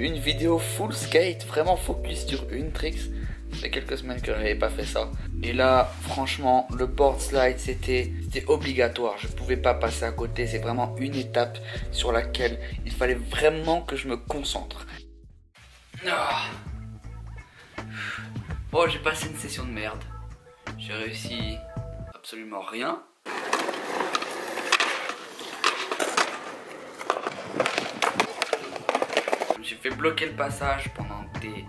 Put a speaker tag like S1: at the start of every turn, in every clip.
S1: une vidéo full skate, vraiment focus sur une tricks. Ça fait quelques semaines que j'avais pas fait ça. Et là, franchement, le board slide, c'était obligatoire. Je pouvais pas passer à côté. C'est vraiment une étape sur laquelle il fallait vraiment que je me concentre. Bon, j'ai passé une session de merde. J'ai réussi absolument rien. J'ai fait bloquer le passage pendant des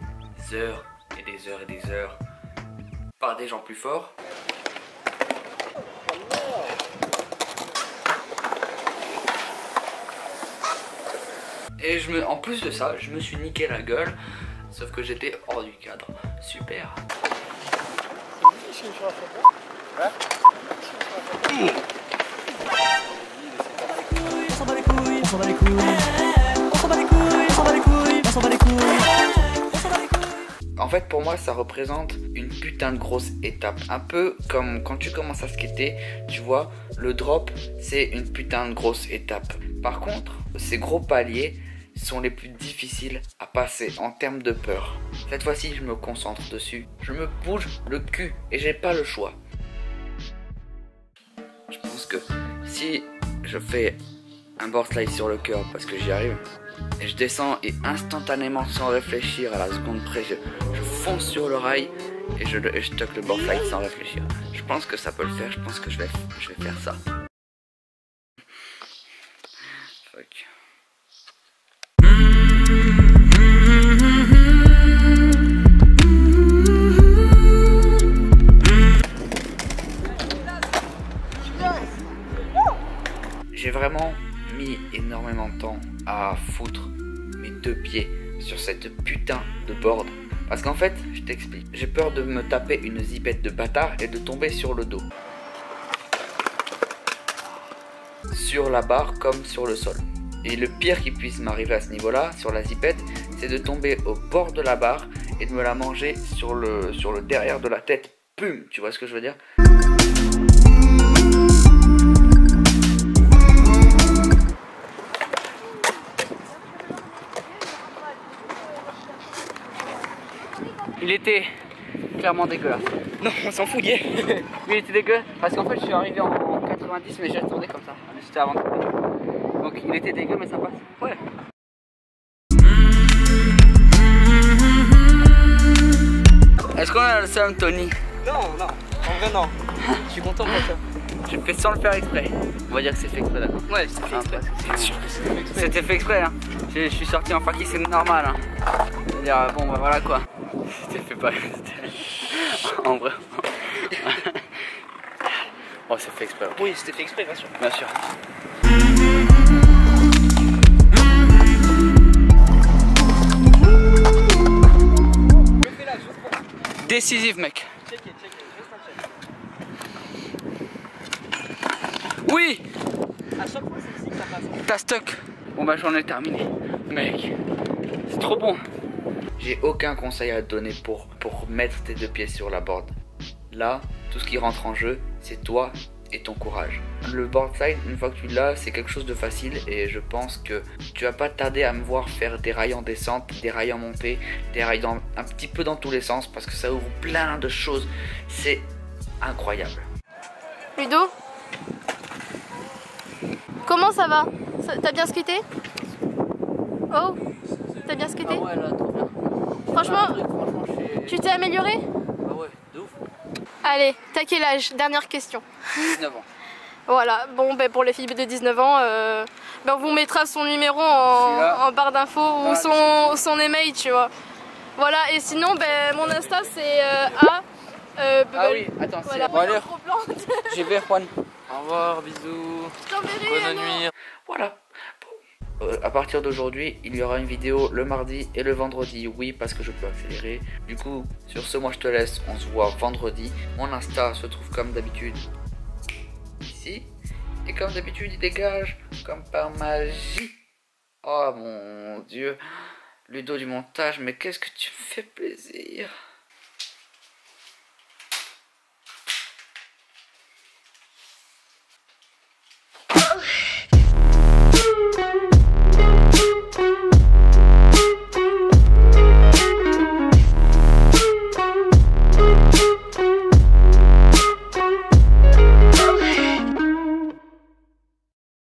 S1: heures et des heures et des heures par des gens plus forts. Et en plus de ça, je me suis niqué la gueule, sauf que j'étais hors du cadre. Super. En fait, pour moi, ça représente une putain de grosse étape. Un peu comme quand tu commences à skater, tu vois, le drop, c'est une putain de grosse étape. Par contre, ces gros paliers sont les plus difficiles à passer en termes de peur. Cette fois-ci, je me concentre dessus. Je me bouge le cul et j'ai pas le choix. Je pense que si je fais un board slide sur le cœur parce que j'y arrive, et je descends et instantanément sans réfléchir à la seconde près je fonce sur le rail et je toque le board slide sans réfléchir. Je pense que ça peut le faire, je pense que je vais faire ça. Fuck. J'ai vraiment mis énormément de temps à foutre mes deux pieds sur cette putain de board. Parce qu'en fait, je t'explique, j'ai peur de me taper une zipette de bâtard et de tomber sur le dos. Sur la barre comme sur le sol. Et le pire qui puisse m'arriver à ce niveau-là, sur la zipette, c'est de tomber au bord de la barre et de me la manger sur le derrière de la tête. Pum, tu vois ce que je veux dire ? Il était clairement dégueulasse.
S2: Non, on s'en fout, yeah.
S1: Il était dégueu parce qu'en fait je suis arrivé en 90 mais j'ai retourné comme ça. C'était avant de courir. Donc il était dégueu mais ça passe. Ouais. Est-ce qu'on a le seum, Tony?
S2: Non, non, en vrai non. Je suis content pour ça.
S1: J'ai fait sans le faire exprès. On va dire que c'est fait exprès, d'accord?
S2: Ouais, c'est fait exprès.
S1: C'était fait exprès, hein. Je suis sorti en faki, c'est normal, hein. C'est-à-dire, bon bah voilà quoi. C'était fait pas. En vrai. Oh, c'est fait exprès.
S2: Oui, c'était fait exprès, bien sûr.
S1: Bien sûr. Décisif, mec.
S2: Check it, juste un check.
S1: Oui.
S2: À chaque fois, c'est ici que ça passe.
S1: T'as stuck. Bon bah j'en ai terminé. Mec, c'est trop bon. J'ai aucun conseil à te donner pour mettre tes deux pieds sur la board. Là, tout ce qui rentre en jeu, c'est toi et ton courage. Le board slide, une fois que tu l'as, c'est quelque chose de facile et je pense que tu vas pas tarder à me voir faire des rails en descente, des rails en montée, des rails un petit peu dans tous les sens parce que ça ouvre plein de choses. C'est incroyable.
S3: Ludo, comment ça va? T'as bien skaté? Oh, t'as bien skaté?
S1: Ah ouais, là, trop bien.
S3: Franchement, tu t'es amélioré?
S1: Ah ouais, de ouf.
S3: Allez, t'as quel âge? Dernière question.
S1: 19 ans.
S3: Voilà, bon, ben, pour les filles de 19 ans, ben, on vous mettra son numéro en barre d'infos ou son email, tu vois. Voilà, et sinon, ben, mon Insta c'est
S1: Ah oui, attends,
S3: voilà.
S1: c'est... Bon, allez,
S3: Microplante.
S1: j'y vais, Juan.
S2: Au revoir, bisous.
S3: Je t'enverrai,
S2: Bonne
S3: alors.
S2: nuit.
S1: Voilà. À partir d'aujourd'hui, il y aura une vidéo le mardi et le vendredi. Oui, parce que je peux accélérer. Du coup, sur ce, moi je te laisse. On se voit vendredi. Mon Insta se trouve comme d'habitude ici. Et comme d'habitude, il dégage comme par magie. Oh mon Dieu. Ludo du montage, mais qu'est-ce que tu me fais plaisir.